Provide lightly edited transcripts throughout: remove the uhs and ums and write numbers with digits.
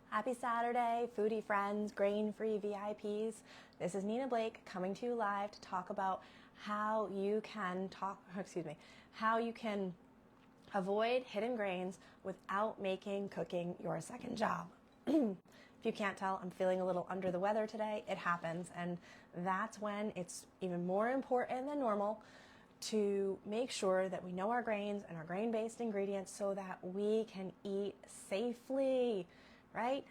Happy Saturday, foodie friends, grain-free VIPs. This is Nina Blake coming to you live to talk about how you can how you can avoid hidden grains without making cooking your second job. If you can't tell, I'm feeling a little under the weather today. It happens, and that's when it's even more important than normal to make sure that we know our grains and our grain-based ingredients so that we can eat safely, right?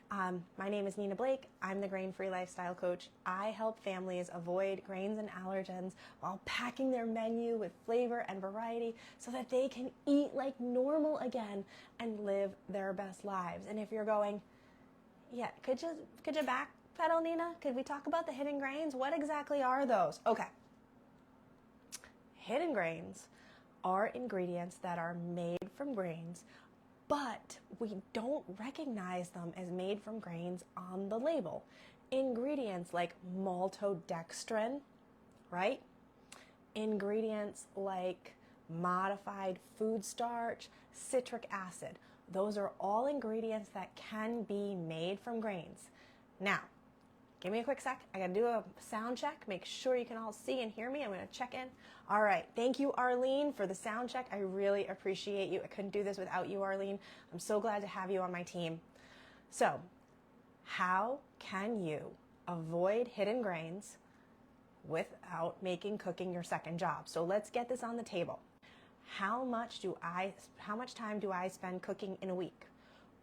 My name is Nina Blake. I'm the Grain-Free Lifestyle Coach. I help families avoid grains and allergens while packing their menu with flavor and variety so that they can eat like normal again and live their best lives. And if you're going, yeah, could you backpedal, Nina? Could we talk about the hidden grains? What exactly are those? Okay. Hidden grains are ingredients that are made from grains, but we don't recognize them as made from grains on the label. Ingredients like maltodextrin, right? Ingredients like modified food starch, citric acid. Those are all ingredients that can be made from grains. Now, give me a quick sec. I gotta do a sound check. Make sure you can all see and hear me. I'm gonna check in. All right. Thank you, Arlene, for the sound check. I really appreciate you. I couldn't do this without you, Arlene. I'm so glad to have you on my team. So, how can you avoid hidden grains without making cooking your second job? So let's get this on the table. How much time do I spend cooking in a week?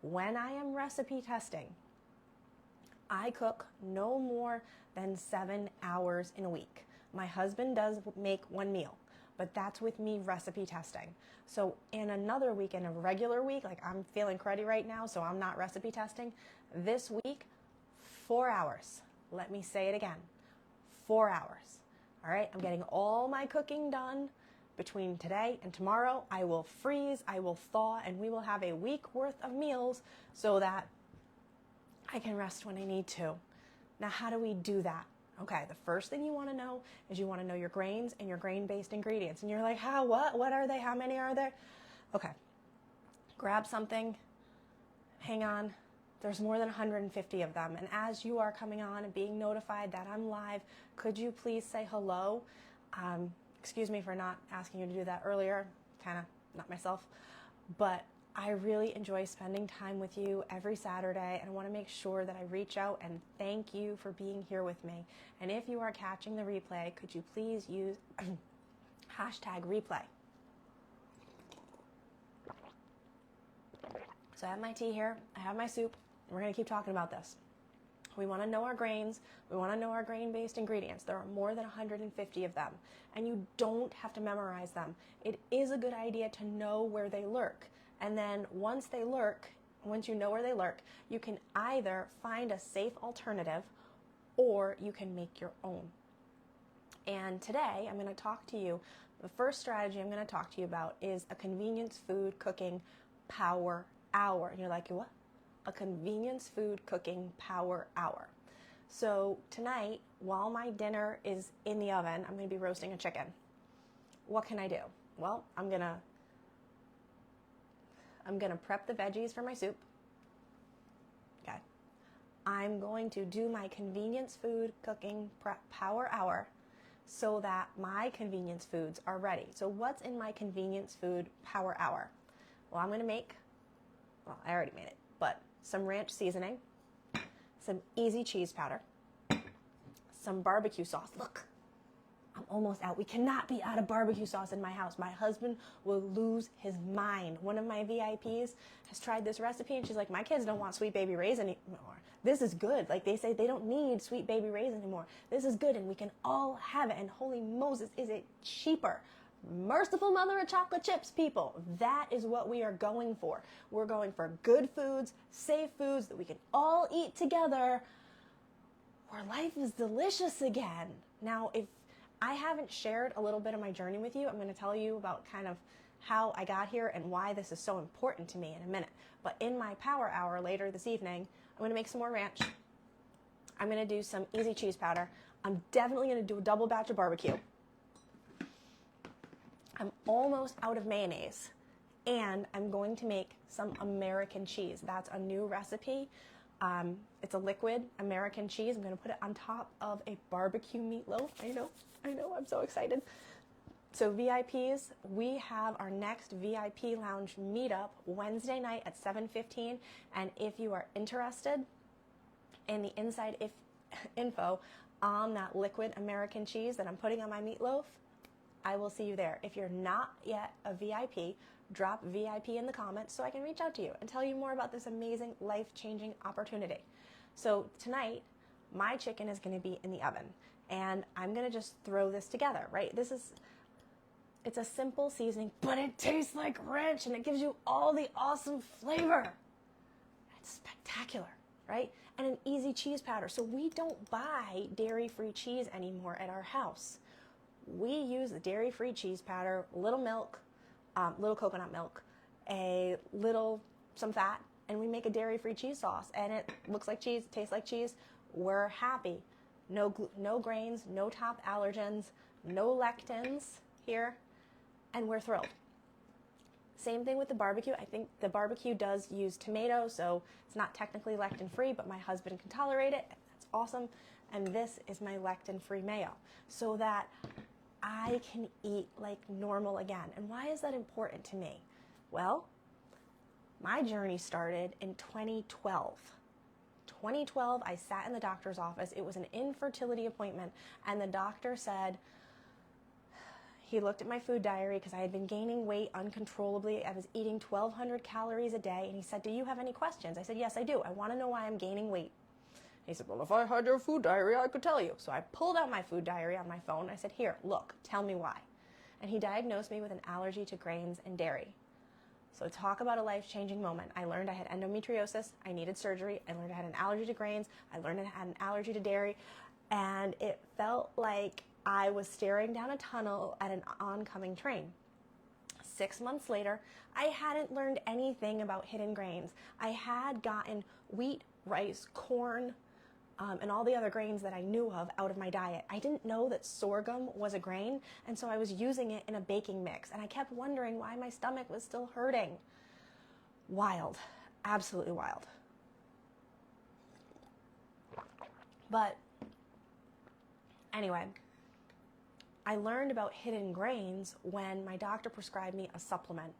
When I am recipe testing, I cook no more than 7 hours in a week. My husband does make one meal, but that's with me recipe testing. So in another week, in a regular week, like I'm feeling cruddy right now, so I'm not recipe testing. This week, 4 hours. Let me say it again, 4 hours. All right, I'm getting all my cooking done between today and tomorrow. I will freeze, I will thaw, and we will have a week worth of meals so that I can rest when I need to. Now, how do we do that? Okay, the first thing you want to know is you want to know your grains and your grain-based ingredients. And you're like, how, what are they? How many are there? Okay, grab something, hang on. There's more than 150 of them. And as you are coming on and being notified that I'm live, could you please say hello? Excuse me for not asking you to do that earlier, kind of not myself, but I really enjoy spending time with you every Saturday, and I want to make sure that I reach out and thank you for being here with me. And if you are catching the replay, could you please use hashtag replay? So I have my tea here, I have my soup, and we're going to keep talking about this. We want to know our grains. We want to know our grain-based ingredients. There are more than 150 of them, and you don't have to memorize them. It is a good idea to know where they lurk. And then once you know where they lurk, you can either find a safe alternative or you can make your own. And today I'm going to talk to you, the first strategy I'm going to talk to you about is a convenience food cooking power hour. And you're like, what? A convenience food cooking power hour. So tonight, while my dinner is in the oven, I'm going to be roasting a chicken. What can I do? Well, I'm going to prep the veggies for my soup. Okay. I'm going to do my convenience food cooking prep power hour so that my convenience foods are ready. So what's in my convenience food power hour? Well, I'm going to make, I already made it, but some ranch seasoning, some easy cheese powder, some barbecue sauce. Look, I'm almost out. We cannot be out of barbecue sauce in my house. My husband will lose his mind. One of my VIPs has tried this recipe and she's like, my kids don't want Sweet Baby Ray's anymore. This is good. Like they say they don't need Sweet Baby Ray's anymore. This is good and we can all have it. And holy Moses, is it cheaper? Merciful mother of chocolate chips, people. That is what we are going for. We're going for good foods, safe foods that we can all eat together where life is delicious again. Now, if I haven't shared a little bit of my journey with you, I'm going to tell you about kind of how I got here and why this is so important to me in a minute. But in my power hour later this evening, I'm going to make some more ranch. I'm going to do some easy cheese powder. I'm definitely going to do a double batch of barbecue. I'm almost out of mayonnaise, and I'm going to make some American cheese. That's a new recipe It's a liquid American cheese. I'm going to put it on top of a barbecue meatloaf. I know, I'm so excited. So VIPs, we have our next VIP Lounge meetup Wednesday night at 7:15. And if you are interested in the inside info on that liquid American cheese that I'm putting on my meatloaf, I will see you there. If you're not yet a VIP, drop VIP in the comments so I can reach out to you and tell you more about this amazing life-changing opportunity. So tonight, my chicken is going to be in the oven, and I'm going to just throw this together, right? It's a simple seasoning, but it tastes like ranch, and it gives you all the awesome flavor. It's spectacular, right? And an easy cheese powder. So we don't buy dairy-free cheese anymore at our house. We use the dairy-free cheese powder, little milk, little coconut milk, some fat, and we make a dairy-free cheese sauce. And it looks like cheese, tastes like cheese. We're happy. No grains, no top allergens, no lectins here, and we're thrilled. Same thing with the barbecue. I think the barbecue does use tomato, so it's not technically lectin-free, but my husband can tolerate it. That's awesome. And this is my lectin-free mayo, so that I can eat like normal again. And why is that important to me? Well, my journey started in 2012. 2012, I sat in the doctor's office. It was an infertility appointment, and the doctor said, he looked at my food diary because I had been gaining weight uncontrollably. I was eating 1,200 calories a day, and he said, do you have any questions? I said, yes, I do. I want to know why I'm gaining weight. He said, well, if I had your food diary, I could tell you. So I pulled out my food diary on my phone. I said, here, look, tell me why. And he diagnosed me with an allergy to grains and dairy. So talk about a life-changing moment. I learned I had endometriosis. I needed surgery. I learned I had an allergy to grains. I learned I had an allergy to dairy. And it felt like I was staring down a tunnel at an oncoming train. 6 months later, I hadn't learned anything about hidden grains. I had gotten wheat, rice, corn, and all the other grains that I knew of out of my diet. I didn't know that sorghum was a grain, and so I was using it in a baking mix, and I kept wondering why my stomach was still hurting. Wild. Absolutely wild. But anyway, I learned about hidden grains when my doctor prescribed me a supplement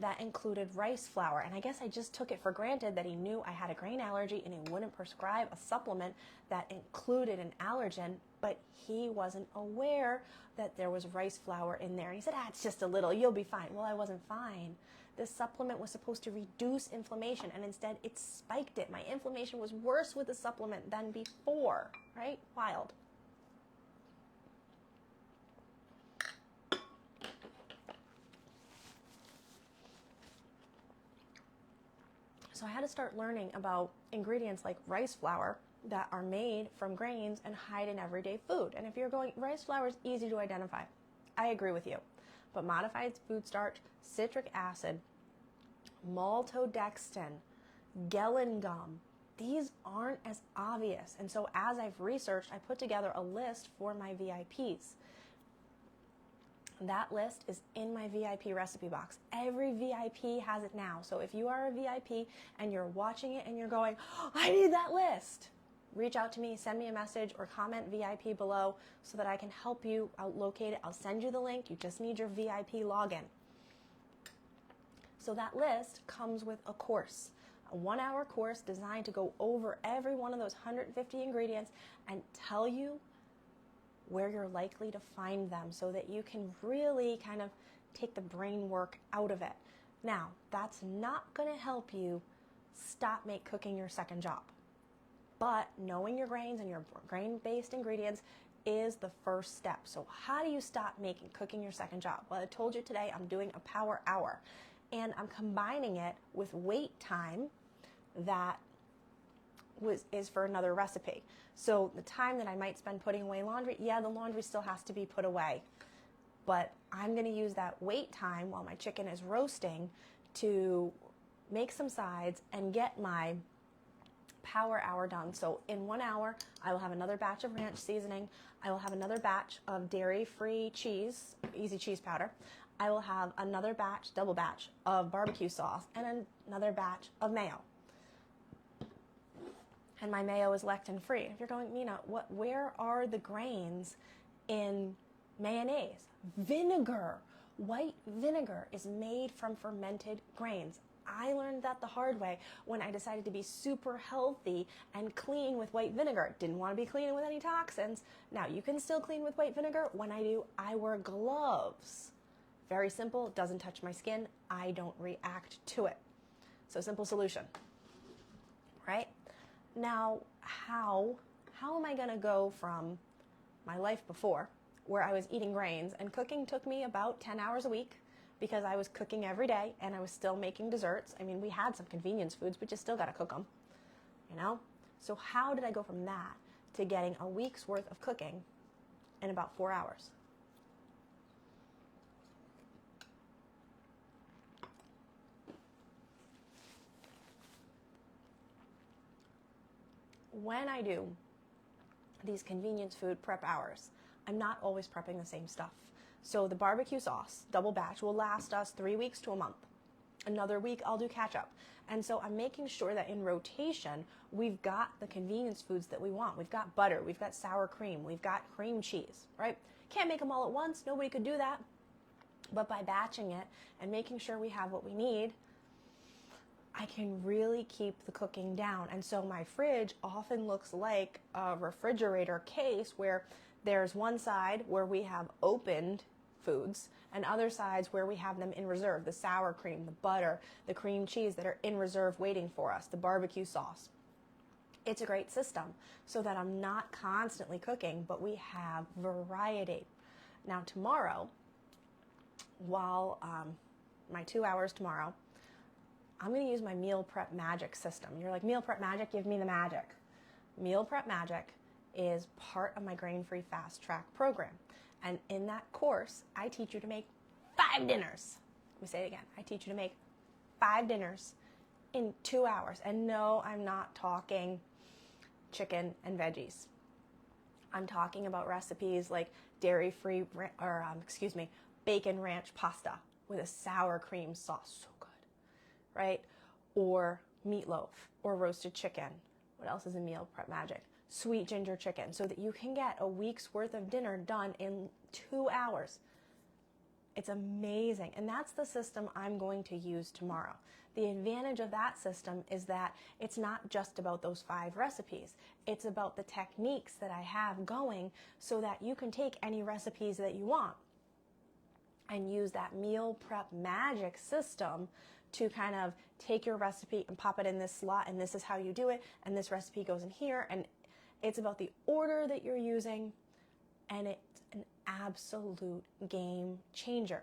that included rice flour. And I guess I just took it for granted that he knew I had a grain allergy and he wouldn't prescribe a supplement that included an allergen, but he wasn't aware that there was rice flour in there. And he said, it's just a little, you'll be fine. Well, I wasn't fine. This supplement was supposed to reduce inflammation, and instead it spiked it. My inflammation was worse with the supplement than before, right? Wild. So I had to start learning about ingredients like rice flour that are made from grains and hide in everyday food. And if you're going, rice flour is easy to identify. I agree with you. But modified food starch, citric acid, maltodextrin, gellan gum, these aren't as obvious. And so as I've researched, I put together a list for my VIPs. That list is in my VIP recipe box. Every VIP has it now. So if you are a VIP and you're watching it and you're going, I need that list, reach out to me, send me a message, or comment VIP below so that I can help you locate it. I'll send you the link. You just need your VIP login. So that list comes with a course, a 1-hour course designed to go over every one of those 150 ingredients and tell you where you're likely to find them so that you can really kind of take the brain work out of it. Now, that's not going to help you stop cooking your second job. But knowing your grains and your grain-based ingredients is the first step. So how do you stop cooking your second job? Well, I told you today I'm doing a power hour, and I'm combining it with wait time that is for another recipe. So the time that I might spend putting away laundry, the laundry still has to be put away. But I'm going to use that wait time while my chicken is roasting to make some sides and get my power hour done. So in 1 hour, I will have another batch of ranch seasoning. I will have another batch of dairy-free cheese, easy cheese powder. I will have another batch, double batch of barbecue sauce, and another batch of mayo. and my mayo is lectin free. If you're going, Mina, where are the grains in mayonnaise? Vinegar. White vinegar is made from fermented grains. I learned that the hard way when I decided to be super healthy and clean with white vinegar. Didn't want to be cleaning with any toxins. Now, you can still clean with white vinegar. When I do, I wear gloves. Very simple, doesn't touch my skin. I don't react to it. So simple solution, right? Now, how am I going to go from my life before, where I was eating grains and cooking took me about 10 hours a week, because I was cooking every day and I was still making desserts. I mean, we had some convenience foods, but you still got to cook them, you know? So how did I go from that to getting a week's worth of cooking in about 4 hours? When I do these convenience food prep hours, I'm not always prepping the same stuff. So the barbecue sauce, double batch, will last us 3 weeks to a month. Another week, I'll do ketchup. And so I'm making sure that in rotation, we've got the convenience foods that we want. We've got butter, we've got sour cream, we've got cream cheese, right? Can't make them all at once. Nobody could do that. But by batching it and making sure we have what we need, I can really keep the cooking down. And so my fridge often looks like a refrigerator case where there's one side where we have opened foods and other sides where we have them in reserve. The sour cream, the butter, the cream cheese that are in reserve waiting for us, the barbecue sauce. It's a great system so that I'm not constantly cooking, but we have variety. Now tomorrow, while my 2 hours tomorrow, I'm going to use my Meal Prep Magic system. You're like, Meal Prep Magic, give me the magic. Meal Prep Magic is part of my Grain-Free Fast Track program. And in that course, I teach you to make 5 dinners. Let me say it again. I teach you to make 5 dinners in 2 hours. And no, I'm not talking chicken and veggies. I'm talking about recipes like dairy-free, bacon ranch pasta with a sour cream sauce. So good, right? Or meatloaf or roasted chicken. What else is in Meal Prep Magic? Sweet ginger chicken, so that you can get a week's worth of dinner done in 2 hours. It's amazing. And that's the system I'm going to use tomorrow. The advantage of that system is that it's not just about those 5 recipes. It's about the techniques that I have going so that you can take any recipes that you want and use that Meal Prep Magic system to kind of take your recipe and pop it in this slot, and this is how you do it, and this recipe goes in here, and it's about the order that you're using, and it's an absolute game changer.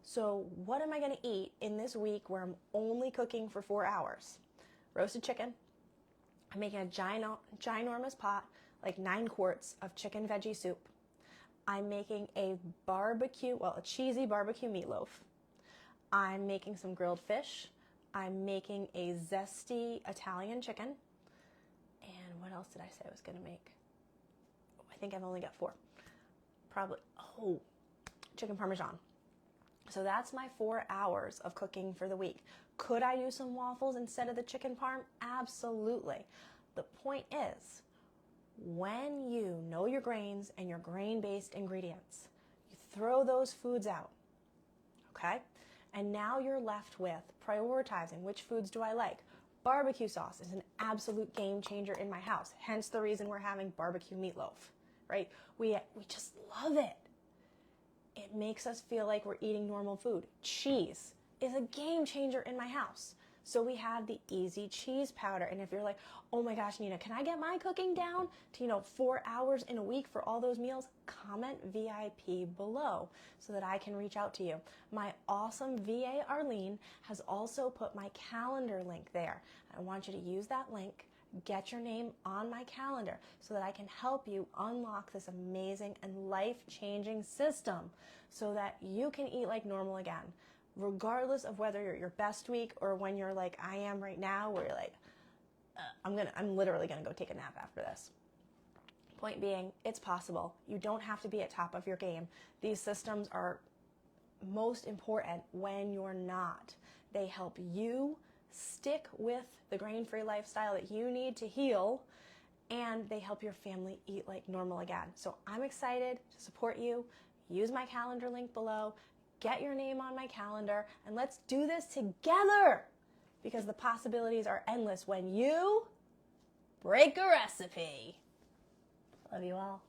So what am I going to eat in this week where I'm only cooking for 4 hours? Roasted chicken. I'm making a ginormous pot, like 9 quarts of chicken veggie soup. I'm making a cheesy barbecue meatloaf. I'm making some grilled fish. I'm making a zesty Italian chicken. And what else did I say I was going to make? I think I've only got 4. Probably, chicken parmesan. So that's my 4 hours of cooking for the week. Could I do some waffles instead of the chicken parm? Absolutely. The point is, when you know your grains and your grain-based ingredients, you throw those foods out, okay? And now you're left with prioritizing which foods do I like. Barbecue sauce is an absolute game changer in my house. Hence the reason we're having barbecue meatloaf, right? We just love it. It makes us feel like we're eating normal food. Cheese is a game changer in my house. So we have the easy cheese powder. And if you're like, oh my gosh, Nina, can I get my cooking down to, 4 hours in a week for all those meals? Comment VIP below so that I can reach out to you. My awesome VA Arlene has also put my calendar link there. I want you to use that link, get your name on my calendar so that I can help you unlock this amazing and life-changing system so that you can eat like normal again. Regardless of whether you're your best week or when you're like I am right now, where you're like, I'm literally gonna go take a nap after this. Point being, it's possible. You don't have to be at top of your game. These systems are most important when you're not. They help you stick with the grain-free lifestyle that you need to heal, and they help your family eat like normal again. So I'm excited to support you. Use my calendar link below. Get your name on my calendar, and let's do this together, because the possibilities are endless when you break a recipe. Love you all.